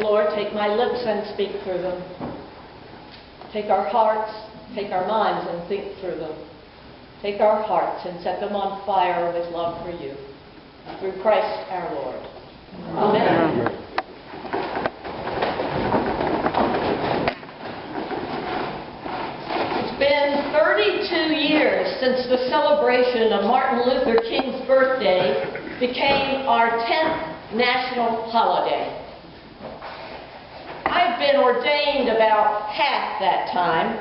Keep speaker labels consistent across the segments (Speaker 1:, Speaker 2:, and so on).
Speaker 1: Lord, take my lips and speak through them. Take our hearts, take our minds and think through them. Take our hearts and set them on fire with love for you. Through Christ our Lord. Amen. It's been 32 years since the celebration of Martin Luther King's birthday became our 10th national holiday. I've been ordained about half that time,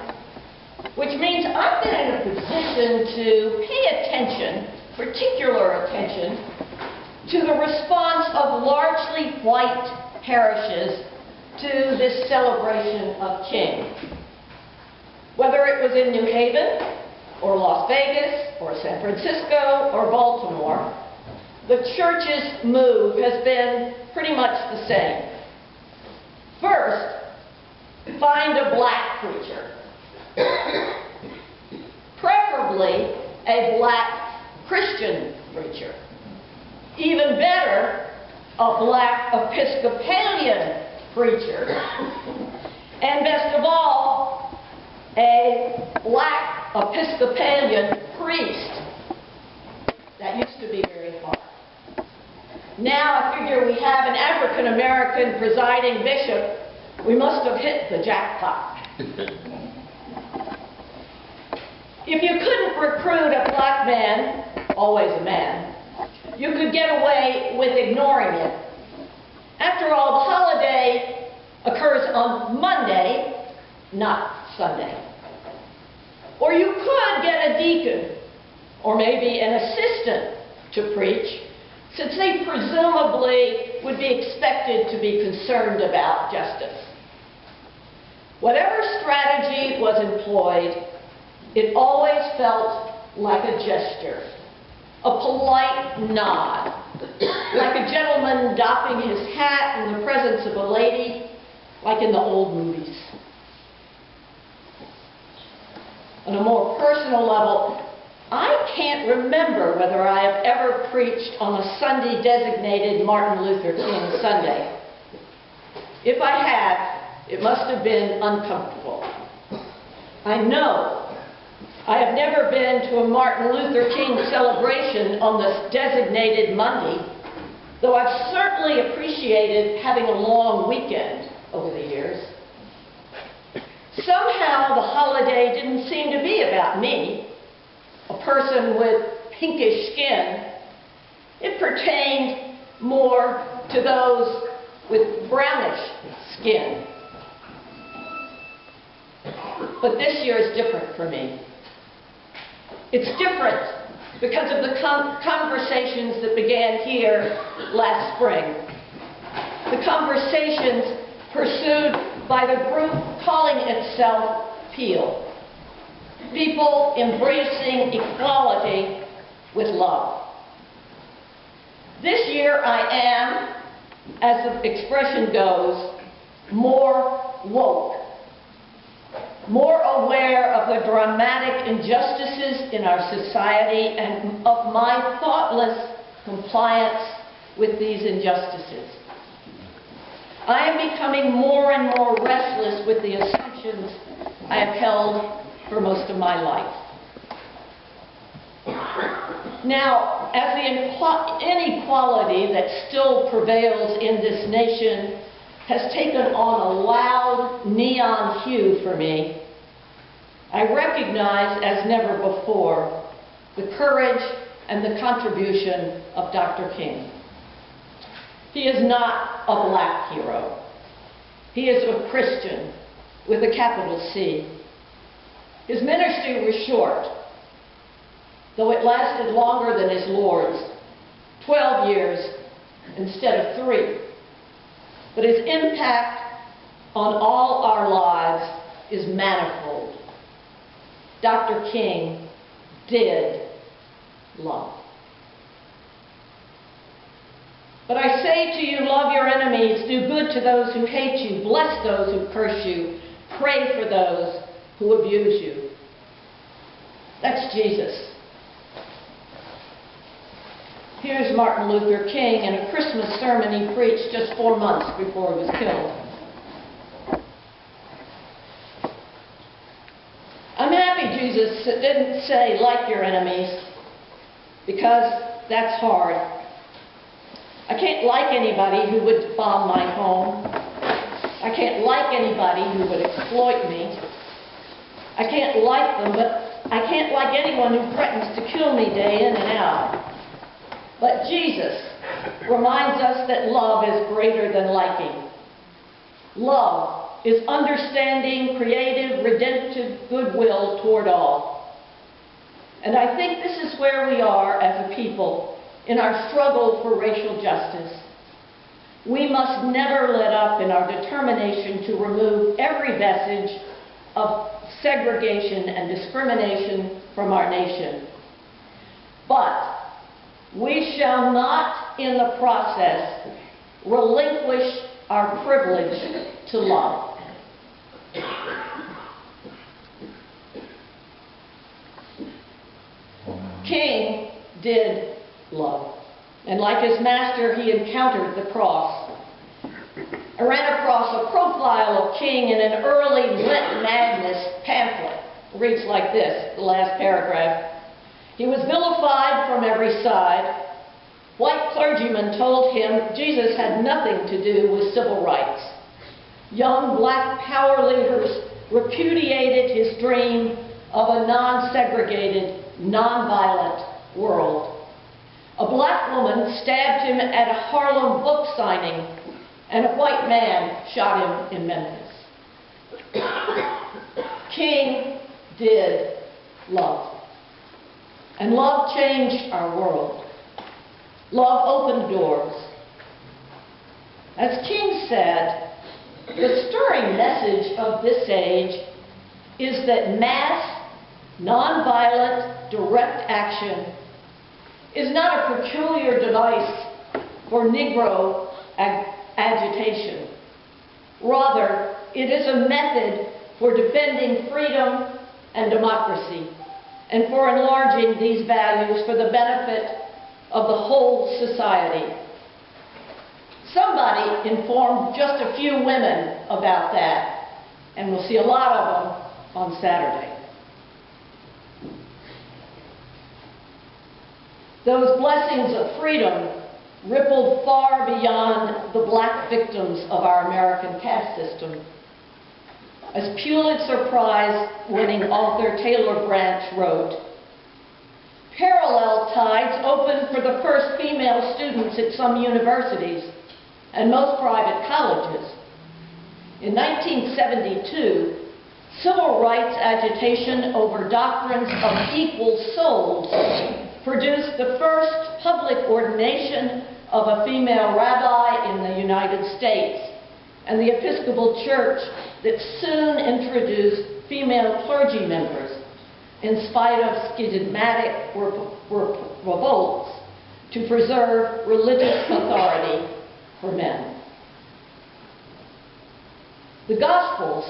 Speaker 1: which means I've been in a position to pay attention, particular attention, to the response of largely white parishes to this celebration of King. Whether it was in New Haven, or Las Vegas, or San Francisco, or Baltimore, the church's move has been pretty much the same. First, find a black preacher. Preferably a black Christian preacher. Even better, a black Episcopalian preacher. And best of all, a black Episcopalian priest. That used to be very hard. Now I figure we have an African-American presiding bishop, we must have hit the jackpot. If you couldn't recruit a black man, always a man, you could get away with ignoring it. After all, the holiday occurs on Monday, not Sunday. Or you could get a deacon, or maybe an assistant to preach, since they presumably would be expected to be concerned about justice. Whatever strategy was employed, it always felt like a gesture, a polite nod, like a gentleman doffing his hat in the presence of a lady, like in the old movies. On a more personal level, I can't remember whether I have ever preached on a Sunday designated Martin Luther King Sunday. If I have, it must have been uncomfortable. I know I have never been to a Martin Luther King celebration on this designated Monday, though I've certainly appreciated having a long weekend over the years. Somehow the holiday didn't seem to be about me, a person with pinkish skin. It pertained more to those with brownish skin. But this year is different for me. It's different because of the conversations that began here last spring. The conversations pursued by the group calling itself Peel. People embracing equality with love. This year I am, as the expression goes, more woke, more aware of the dramatic injustices in our society and of my thoughtless compliance with these injustices. I am becoming more and more restless with the assumptions I have held for most of my life. Now, as the inequality that still prevails in this nation has taken on a loud neon hue for me, I recognize as never before the courage and the contribution of Dr. King. He is not a black hero. He is a Christian with a capital C. His ministry was short, though it lasted longer than his Lord's, 12 years instead of 3. But his impact on all our lives is manifold. Dr. King did love. But I say to you, love your enemies, do good to those who hate you, bless those who curse you, pray for those who abuse you. That's Jesus. He Here's Martin Luther King in a Christmas sermon he preached just 4 months before he was killed. I'm happy Jesus didn't say, like your enemies, because that's hard. I can't like anybody who would bomb my home. I can't like anybody who would exploit me. I can't like them, but I can't like anyone who threatens to kill me day in and out. But Jesus reminds us that love is greater than liking. Love is understanding, creative, redemptive goodwill toward all. And I think this is where we are as a people in our struggle for racial justice. We must never let up in our determination to remove every vestige of segregation and discrimination from our nation. But we shall not, in the process, relinquish our privilege to love. King did love. And like his master, he encountered the cross. I ran across a profile of King in an early Lent Madness pamphlet. It reads like this, the last paragraph. He was vilified from every side. White clergymen told him Jesus had nothing to do with civil rights. Young black power leaders repudiated his dream of a non-segregated, non-violent world. A black woman stabbed him at a Harlem book signing, and a white man shot him in Memphis. King did love. And love changed our world. Love opened doors. As King said, the stirring message of this age is that mass, nonviolent, direct action is not a peculiar device for Negro agitation. Rather, it is a method for defending freedom and democracy, and for enlarging these values for the benefit of the whole society. Somebody informed just a few women about that, and we'll see a lot of them on Saturday. Those blessings of freedom rippled far beyond the black victims of our American caste system. As Pulitzer Prize-winning author Taylor Branch wrote, parallel tides opened for the first female students at some universities and most private colleges. In 1972, civil rights agitation over doctrines of equal souls produced the first public ordination of a female rabbi in the United States, and the Episcopal Church that soon introduced female clergy members in spite of schismatic revolts to preserve religious authority for men. The Gospels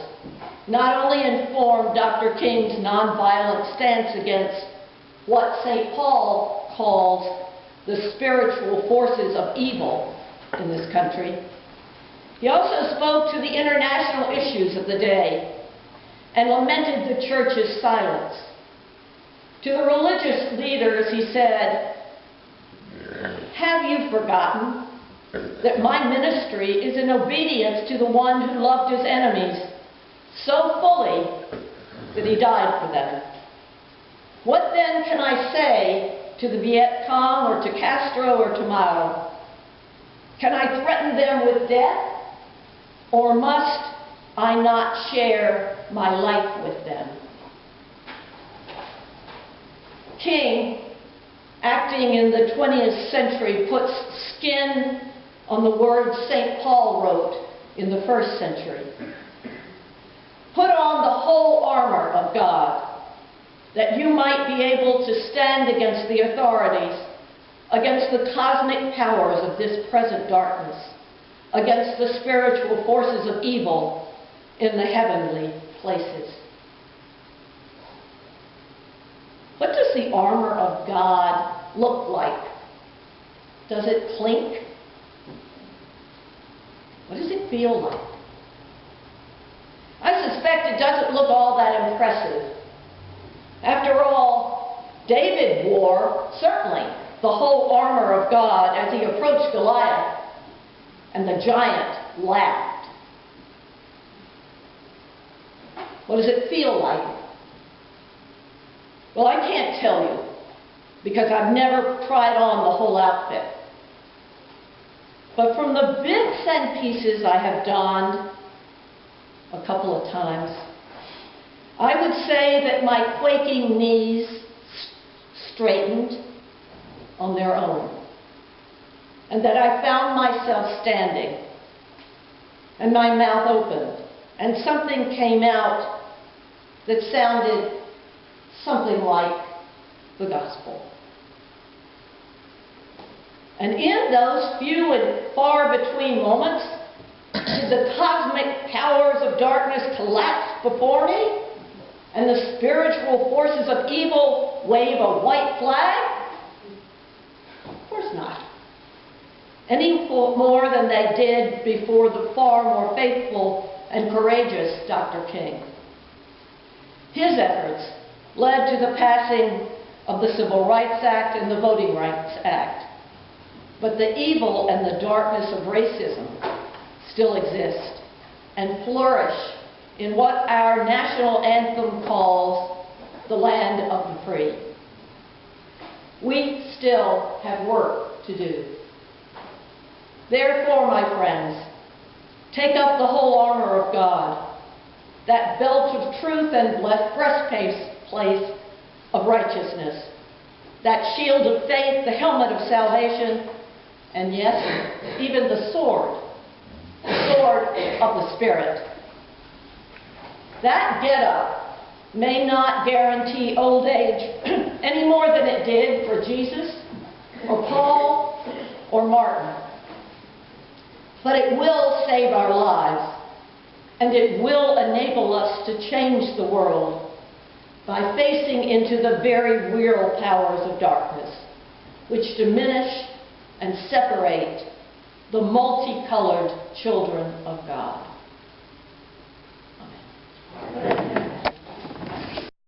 Speaker 1: not only informed Dr. King's nonviolent stance against what St. Paul calls the spiritual forces of evil in this country, he also spoke to the international issues of the day and lamented the church's silence. To the religious leaders, he said, "Have you forgotten that my ministry is in obedience to the one who loved his enemies so fully that he died for them? What then can I say to the Viet Cong or to Castro or to Mao? Can I threaten them with death? Or must I not share my life with them?" King, acting in the 20th century, puts skin on the words St. Paul wrote in the 1st century. Put on the whole armor of God, that you might be able to stand against the authorities, against the cosmic powers of this present darkness, against the spiritual forces of evil in the heavenly places. What does the armor of God look like? Does it clink? What does it feel like? I suspect it doesn't look all that impressive. After all, David wore, certainly, the whole armor of God as he approached Goliath, and the giant laughed. What does it feel like? Well, I can't tell you, because I've never tried on the whole outfit. But from the bits and pieces I have donned a couple of times, I would say that my quaking knees straightened on their own, and that I found myself standing, and my mouth opened, and something came out that sounded something like the gospel. And in those few and far between moments, did the cosmic powers of darkness collapse before me, and the spiritual forces of evil wave a white flag? Of course not. Any more than they did before the far more faithful and courageous Dr. King. His efforts led to the passing of the Civil Rights Act and the Voting Rights Act. But the evil and the darkness of racism still exist and flourish in what our national anthem calls the land of the free. We still have work to do. Therefore, my friends, take up the whole armor of God, that belt of truth and breastplate of righteousness, that shield of faith, the helmet of salvation, and yes, even the sword of the Spirit. That get-up may not guarantee old age any more than it did for Jesus, or Paul, or Martin. But it will save our lives, and it will enable us to change the world by facing into the very real powers of darkness, which diminish and separate the multicolored children of God.